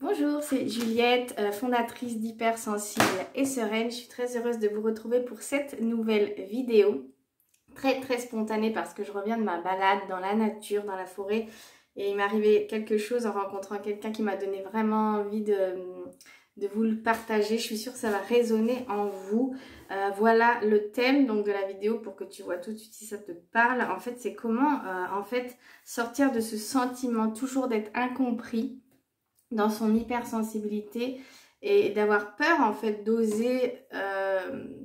Bonjour, c'est Juliette, fondatrice d'Hypersensible et Sereine. Je suis très heureuse de vous retrouver pour cette nouvelle vidéo. Très spontanée parce que je reviens de ma balade dans la nature, dans la forêt. Et il m'est arrivé quelque chose en rencontrant quelqu'un qui m'a donné vraiment envie de vous le partager. Je suis sûre que ça va résonner en vous. Voilà le thème donc de la vidéo pour que tu vois tout de suite si ça te parle. En fait, c'est comment sortir de ce sentiment toujours d'être incompris dans son hypersensibilité et d'avoir peur en fait d'oser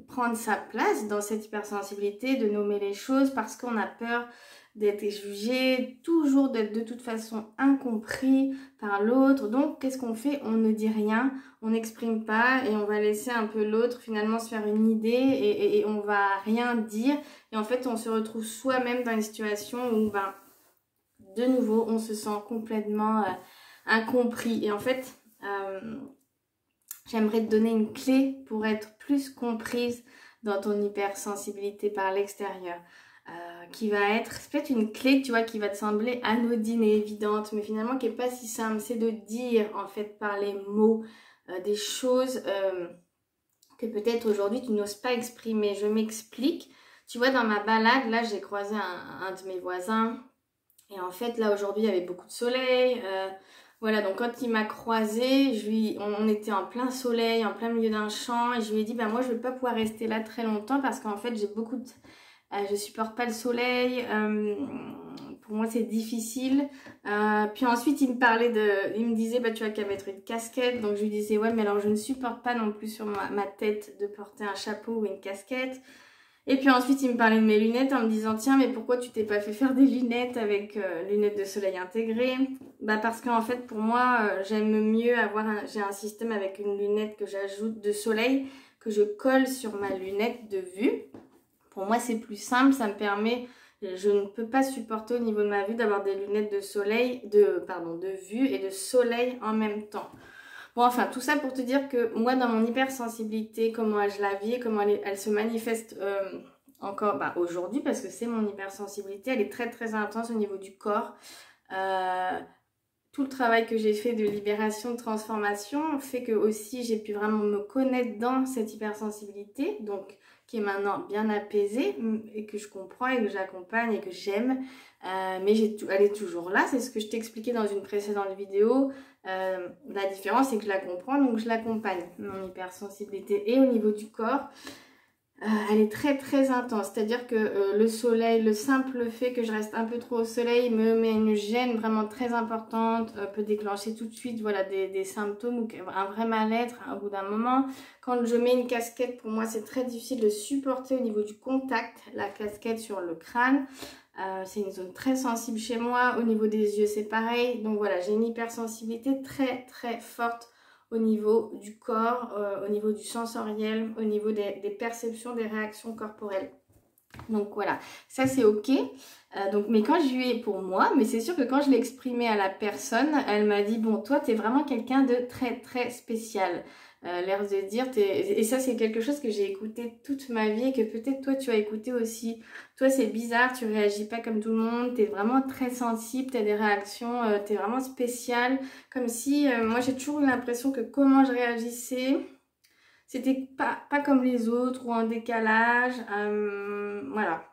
prendre sa place dans cette hypersensibilité, de nommer les choses parce qu'on a peur d'être jugé, toujours d'être de toute façon incompris par l'autre. Donc qu'est-ce qu'on fait? On ne dit rien, on n'exprime pas et on va laisser un peu l'autre finalement se faire une idée et on va rien dire. Et en fait on se retrouve soi-même dans une situation où de nouveau on se sent complètement incompris. Et en fait, j'aimerais te donner une clé pour être plus comprise dans ton hypersensibilité par l'extérieur. Qui va être, c'est peut-être une clé, tu vois, qui va te sembler anodine et évidente, mais finalement qui n'est pas si simple. C'est de dire, en fait, par les mots, des choses que peut-être aujourd'hui tu n'oses pas exprimer. Je m'explique. Tu vois, dans ma balade, là, j'ai croisé un de mes voisins. Et en fait, là, aujourd'hui, il y avait beaucoup de soleil. Voilà, donc quand il m'a croisée, on était en plein soleil, en plein milieu d'un champ. Et je lui ai dit, bah moi, je ne vais pas pouvoir rester là très longtemps parce qu'en fait, j'ai beaucoup de... je supporte pas le soleil. Pour moi, c'est difficile. Puis ensuite, il me disait, bah tu as qu'à mettre une casquette. Donc, je lui disais, ouais, mais alors, je ne supporte pas non plus sur ma tête de porter un chapeau ou une casquette. Et puis ensuite, il me parlait de mes lunettes en me disant, tiens, mais pourquoi tu t'es pas fait faire des lunettes avec lunettes de soleil intégrées? Bah parce qu'en fait, pour moi, j'aime mieux j'ai un système avec une lunette que j'ajoute de soleil, que je colle sur ma lunette de vue. Pour moi, c'est plus simple, ça me permet, je ne peux pas supporter au niveau de ma vue d'avoir des lunettes de soleil, de vue et de soleil en même temps. Bon, enfin, tout ça pour te dire que moi, dans mon hypersensibilité, comment je la vis et comment elle se manifeste encore aujourd'hui, parce que c'est mon hypersensibilité, elle est très intense au niveau du corps. Tout le travail que j'ai fait de libération, de transformation, fait que aussi j'ai pu vraiment me connaître dans cette hypersensibilité, donc qui est maintenant bien apaisée et que je comprends et que j'accompagne et que j'aime. Mais elle est toujours là, c'est ce que je t'expliquais dans une précédente vidéo. La différence, c'est que je la comprends, donc je l'accompagne. Mon hypersensibilité et au niveau du corps, elle est très intense. C'est-à-dire que le soleil, le simple fait que je reste un peu trop au soleil me met une gêne vraiment très importante, peut déclencher tout de suite voilà, des symptômes ou un vrai mal-être au bout d'un moment. Quand je mets une casquette, pour moi, c'est très difficile de supporter au niveau du contact, la casquette sur le crâne. C'est une zone très sensible chez moi. Au niveau des yeux, c'est pareil. Donc voilà, j'ai une hypersensibilité très forte au niveau du corps, au niveau du sensoriel, au niveau des perceptions, des réactions corporelles. Donc voilà, ça c'est ok. Mais quand je lui ai pour moi, mais c'est sûr que quand je l'ai exprimé à la personne, elle m'a dit, bon, toi, t'es vraiment quelqu'un de très spécial. L'air de dire, et ça c'est quelque chose que j'ai écouté toute ma vie et que peut-être toi tu as écouté aussi. Toi c'est bizarre, tu réagis pas comme tout le monde, t'es vraiment très sensible, t'as des réactions, t'es vraiment spécial. Comme si, moi j'ai toujours eu l'impression que comment je réagissais, c'était pas comme les autres ou en décalage. Voilà.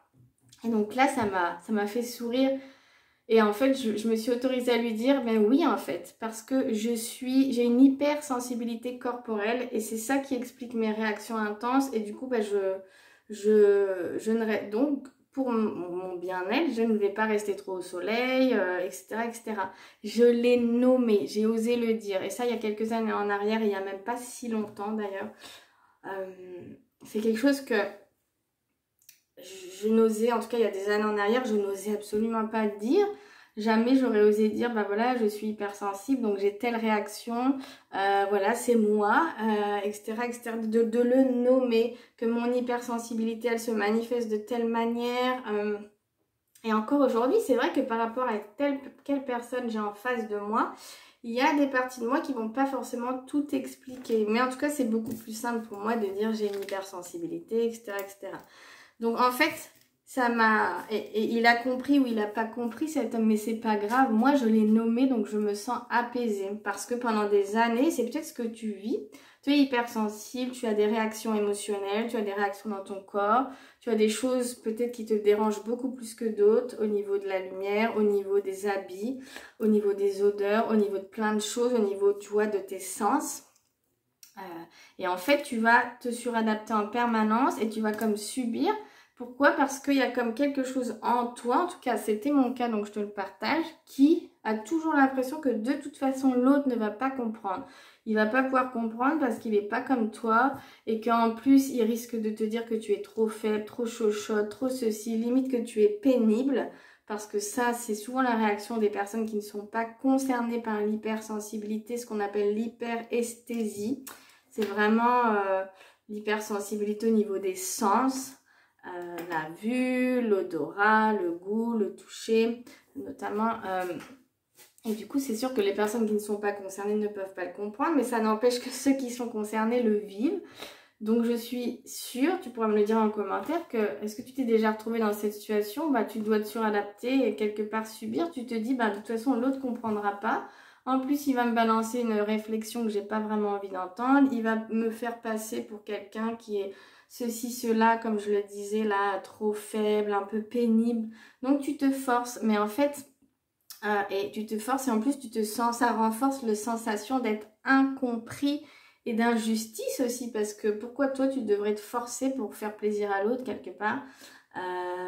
Et donc là ça m'a fait sourire. Et en fait, je me suis autorisée à lui dire, ben oui en fait, parce que j'ai une hypersensibilité corporelle et c'est ça qui explique mes réactions intenses et du coup, ben donc pour mon bien-être, je ne vais pas rester trop au soleil, etc. Je l'ai nommé, j'ai osé le dire et ça il y a quelques années en arrière, il n'y a même pas si longtemps d'ailleurs. C'est quelque chose que je n'osais, en tout cas il y a des années en arrière, je n'osais absolument pas le dire. Jamais j'aurais osé dire, bah voilà, je suis hypersensible, donc j'ai telle réaction, voilà, c'est moi, etc. De le nommer, que mon hypersensibilité, elle se manifeste de telle manière. Et encore aujourd'hui, c'est vrai que par rapport à quelle personne j'ai en face de moi, il y a des parties de moi qui vont pas forcément tout expliquer. Mais en tout cas, c'est beaucoup plus simple pour moi de dire j'ai une hypersensibilité, etc. Donc en fait, ça m'a... Et il a compris ou il n'a pas compris cet homme, mais c'est pas grave. Moi, je l'ai nommé, donc je me sens apaisée. Parce que pendant des années, c'est peut-être ce que tu vis. Tu es hypersensible, tu as des réactions émotionnelles, tu as des réactions dans ton corps. Tu as des choses peut-être qui te dérangent beaucoup plus que d'autres au niveau de la lumière, au niveau des habits, au niveau des odeurs, au niveau de plein de choses, au niveau, tu vois, de tes sens. Et en fait, tu vas te suradapter en permanence et tu vas comme subir. Pourquoi? Parce qu'il y a comme quelque chose en toi, en tout cas c'était mon cas donc je te le partage, qui a toujours l'impression que de toute façon l'autre ne va pas comprendre. Il va pas pouvoir comprendre parce qu'il n'est pas comme toi et qu'en plus il risque de te dire que tu es trop faible, trop chochotte, trop ceci, limite que tu es pénible. Parce que ça c'est souvent la réaction des personnes qui ne sont pas concernées par l'hypersensibilité, ce qu'on appelle l'hyperesthésie. C'est vraiment l'hypersensibilité au niveau des sens. La vue, l'odorat, le goût, le toucher, notamment. Et du coup, c'est sûr que les personnes qui ne sont pas concernées ne peuvent pas le comprendre, mais ça n'empêche que ceux qui sont concernés le vivent. Donc, je suis sûre, tu pourras me le dire en commentaire, que est-ce que tu t'es déjà retrouvé dans cette situation? Bah, tu dois te suradapter et quelque part subir. Tu te dis, bah, de toute façon, l'autre ne comprendra pas. En plus, il va me balancer une réflexion que j'ai pas vraiment envie d'entendre. Il va me faire passer pour quelqu'un qui est ceci, cela, comme je le disais là, trop faible, un peu pénible. Donc tu te forces, mais en fait, et tu te forces et en plus tu te sens, ça renforce la sensation d'être incompris et d'injustice aussi, parce que pourquoi toi tu devrais te forcer pour faire plaisir à l'autre quelque part?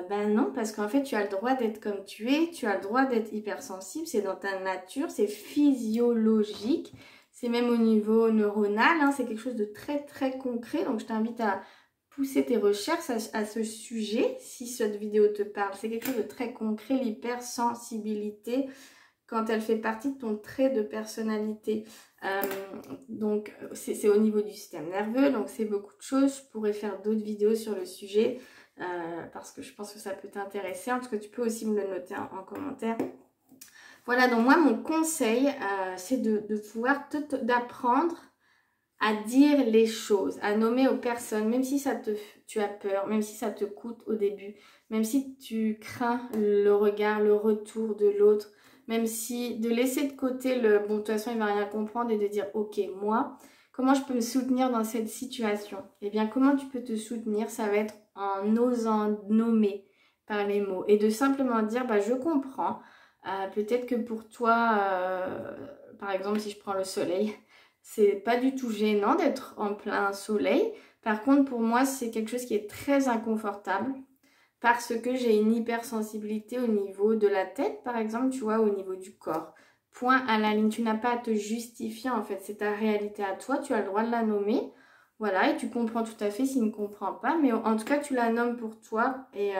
Ben non, parce qu'en fait tu as le droit d'être comme tu es, tu as le droit d'être hypersensible, c'est dans ta nature, c'est physiologique, c'est même au niveau neuronal, hein, c'est quelque chose de très très concret, donc je t'invite à pousser tes recherches à ce sujet, si cette vidéo te parle. C'est quelque chose de très concret, l'hypersensibilité, quand elle fait partie de ton trait de personnalité. Donc, c'est au niveau du système nerveux, donc c'est beaucoup de choses. Je pourrais faire d'autres vidéos sur le sujet, parce que je pense que ça peut t'intéresser. En tout cas, tu peux aussi me le noter en commentaire. Voilà, donc moi, mon conseil, c'est de pouvoir d'apprendre à dire les choses, à nommer aux personnes, même si tu as peur, même si ça te coûte au début, même si tu crains le regard, le retour de l'autre, même si de laisser de côté le bon, de toute façon il va rien comprendre et de dire ok, moi, comment je peux me soutenir dans cette situation? Eh bien, comment tu peux te soutenir? Ça va être en osant nommer par les mots et de simplement dire bah je comprends. Peut-être que pour toi, par exemple, si je prends le soleil, c'est pas du tout gênant d'être en plein soleil. Par contre, pour moi, c'est quelque chose qui est très inconfortable parce que j'ai une hypersensibilité au niveau de la tête, par exemple, tu vois, au niveau du corps. Point à la ligne. Tu n'as pas à te justifier, en fait. C'est ta réalité à toi. Tu as le droit de la nommer. Voilà, et tu comprends tout à fait s'il ne comprend pas. Mais en tout cas, tu la nommes pour toi et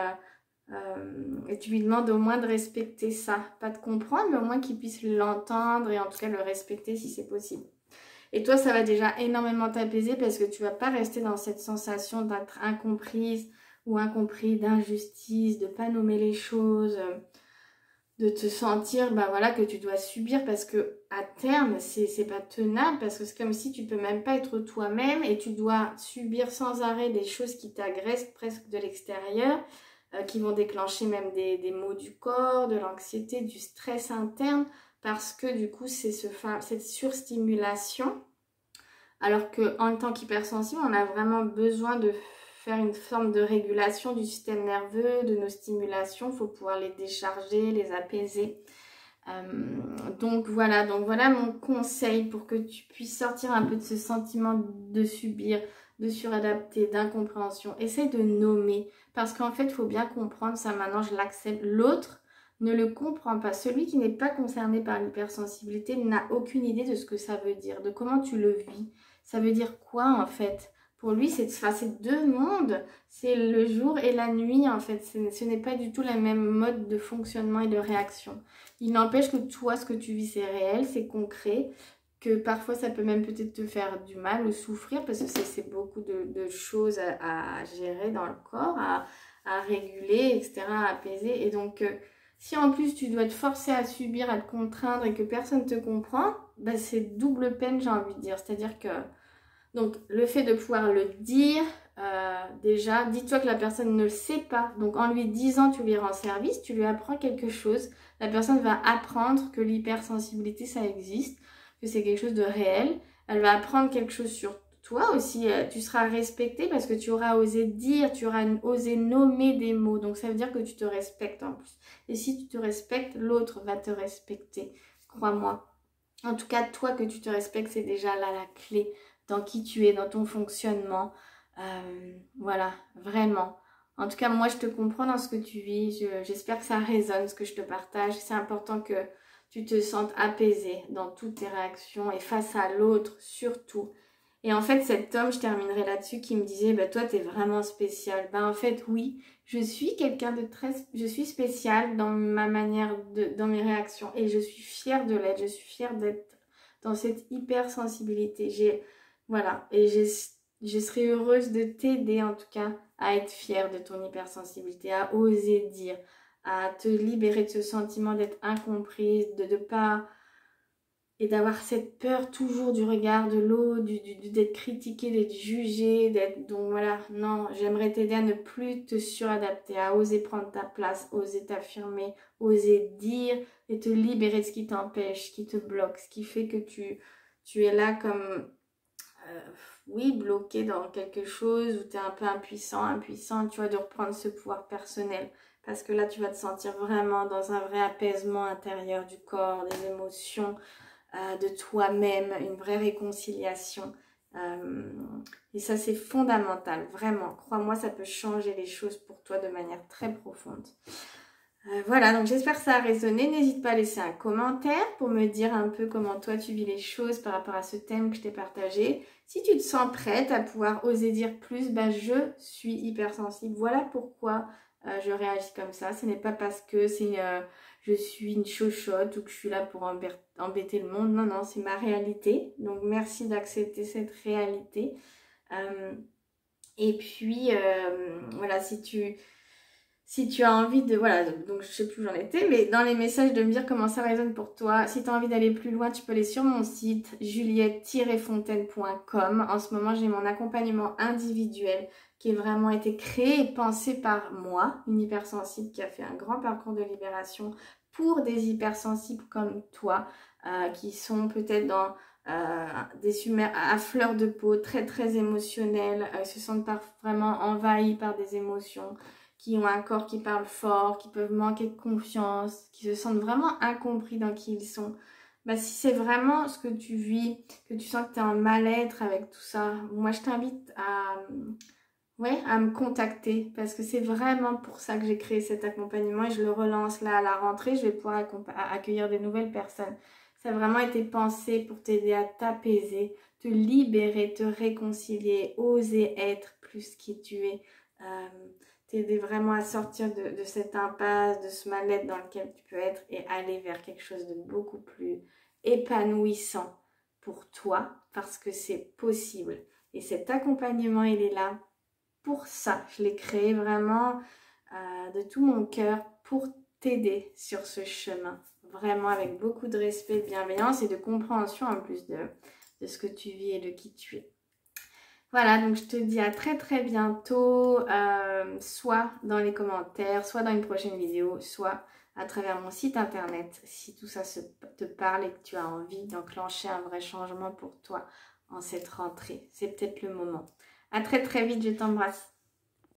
tu lui demandes au moins de respecter ça. Pas de comprendre, mais au moins qu'il puisse l'entendre et en tout cas le respecter si c'est possible. Et toi, ça va déjà énormément t'apaiser parce que tu vas pas rester dans cette sensation d'être incomprise ou incompris, d'injustice, de pas nommer les choses, de te sentir bah voilà, que tu dois subir parce que à terme, c'est pas tenable parce que c'est comme si tu peux même pas être toi-même et tu dois subir sans arrêt des choses qui t'agressent presque de l'extérieur, qui vont déclencher même des maux du corps, de l'anxiété, du stress interne. Parce que du coup, c'est cette surstimulation. Alors qu'en tant qu'hypersensible, on a vraiment besoin de faire une forme de régulation du système nerveux, de nos stimulations. Il faut pouvoir les décharger, les apaiser. Donc voilà mon conseil pour que tu puisses sortir un peu de ce sentiment de subir, de suradapter, d'incompréhension. Essaye de nommer. Parce qu'en fait, il faut bien comprendre ça maintenant, je l'accepte. L'autre ne le comprend pas. Celui qui n'est pas concerné par l'hypersensibilité n'a aucune idée de ce que ça veut dire, de comment tu le vis. Ça veut dire quoi en fait? Pour lui, c'est deux mondes. C'est le jour et la nuit en fait. Ce n'est pas du tout le même mode de fonctionnement et de réaction. Il n'empêche que toi, ce que tu vis, c'est réel, c'est concret. Que parfois, ça peut même peut-être te faire du mal ou souffrir parce que c'est beaucoup de choses à gérer dans le corps, à réguler, etc., à apaiser. Et donc... si en plus tu dois te forcer à subir, à te contraindre et que personne ne te comprend, bah c'est double peine j'ai envie de dire. C'est-à-dire que Donc le fait de pouvoir le dire, déjà, dis-toi que la personne ne le sait pas. Donc en lui disant, tu lui rends service, tu lui apprends quelque chose. La personne va apprendre que l'hypersensibilité, ça existe, que c'est quelque chose de réel. Elle va apprendre quelque chose sur toi aussi. Tu seras respecté parce que tu auras osé dire, tu auras osé nommer des mots. Donc ça veut dire que tu te respectes en plus. Et si tu te respectes, l'autre va te respecter. Crois-moi. En tout cas, toi, que tu te respectes, c'est déjà là la clé dans qui tu es, dans ton fonctionnement. Voilà, vraiment. En tout cas, moi, je te comprends dans ce que tu vis. J'espère que ça résonne, ce que je te partage. C'est important que tu te sentes apaisé dans toutes tes réactions et face à l'autre, surtout. Et en fait, cet homme, je terminerai là-dessus, qui me disait, bah, toi, t'es vraiment spécial. Bah, en fait, oui, je suis quelqu'un de très... Je suis spécial dans ma manière, dans mes réactions. Et je suis fière de l'être. Je suis fière d'être dans cette hypersensibilité. Voilà. Et je serais heureuse de t'aider, en tout cas, à être fière de ton hypersensibilité, à oser dire, à te libérer de ce sentiment d'être incomprise, de ne pas... Et d'avoir cette peur toujours du regard de l'autre, d'être critiqué, d'être jugé, d'être... Donc voilà, non, j'aimerais t'aider à ne plus te suradapter, à oser prendre ta place, oser t'affirmer, oser dire et te libérer de ce qui t'empêche, ce qui te bloque, ce qui fait que tu es là comme, oui, bloqué dans quelque chose où tu es un peu impuissant, tu vois, de reprendre ce pouvoir personnel. Parce que là, tu vas te sentir vraiment dans un vrai apaisement intérieur du corps, des émotions, de toi-même, une vraie réconciliation. Et ça, c'est fondamental, vraiment. Crois-moi, ça peut changer les choses pour toi de manière très profonde. Voilà, donc j'espère que ça a résonné. N'hésite pas à laisser un commentaire pour me dire un peu comment toi tu vis les choses par rapport à ce thème que je t'ai partagé. Si tu te sens prête à pouvoir oser dire plus, bah, je suis hypersensible. Voilà pourquoi je réagis comme ça. Ce n'est pas parce que je suis une chochotte ou que je suis là pour embêter le monde. Non, non, c'est ma réalité. Donc merci d'accepter cette réalité. Et puis, voilà, si tu as envie de... Voilà, donc je sais plus où j'en étais, mais dans les messages de me dire comment ça résonne pour toi. Si tu as envie d'aller plus loin, tu peux aller sur mon site juliette-fontaine.com. En ce moment, j'ai mon accompagnement individuel qui a vraiment été créé et pensé par moi, une hypersensible qui a fait un grand parcours de libération pour des hypersensibles comme toi, qui sont peut-être dans... des humeurs à fleur de peau, très très émotionnelles, se sentent vraiment envahis par des émotions, qui ont un corps qui parle fort, qui peuvent manquer de confiance, qui se sentent vraiment incompris dans qui ils sont. Bah, si c'est vraiment ce que tu vis, que tu sens que tu es en mal-être avec tout ça, moi je t'invite à me contacter parce que c'est vraiment pour ça que j'ai créé cet accompagnement et je le relance là à la rentrée. Je vais pouvoir accueillir des nouvelles personnes. Ça a vraiment été pensé pour t'aider à t'apaiser, te libérer, te réconcilier, oser être plus qui tu es. T'aider vraiment à sortir de cette impasse, de ce mal-être dans lequel tu peux être et aller vers quelque chose de beaucoup plus épanouissant pour toi parce que c'est possible. Et cet accompagnement, il est là pour ça. Je l'ai créé vraiment de tout mon cœur pour t'aider sur ce chemin. Vraiment avec beaucoup de respect, de bienveillance et de compréhension en plus de ce que tu vis et de qui tu es. Voilà, donc je te dis à très très bientôt, soit dans les commentaires, soit dans une prochaine vidéo, soit à travers mon site internet, si tout ça te parle et que tu as envie d'enclencher un vrai changement pour toi en cette rentrée. C'est peut-être le moment. À très très vite, je t'embrasse.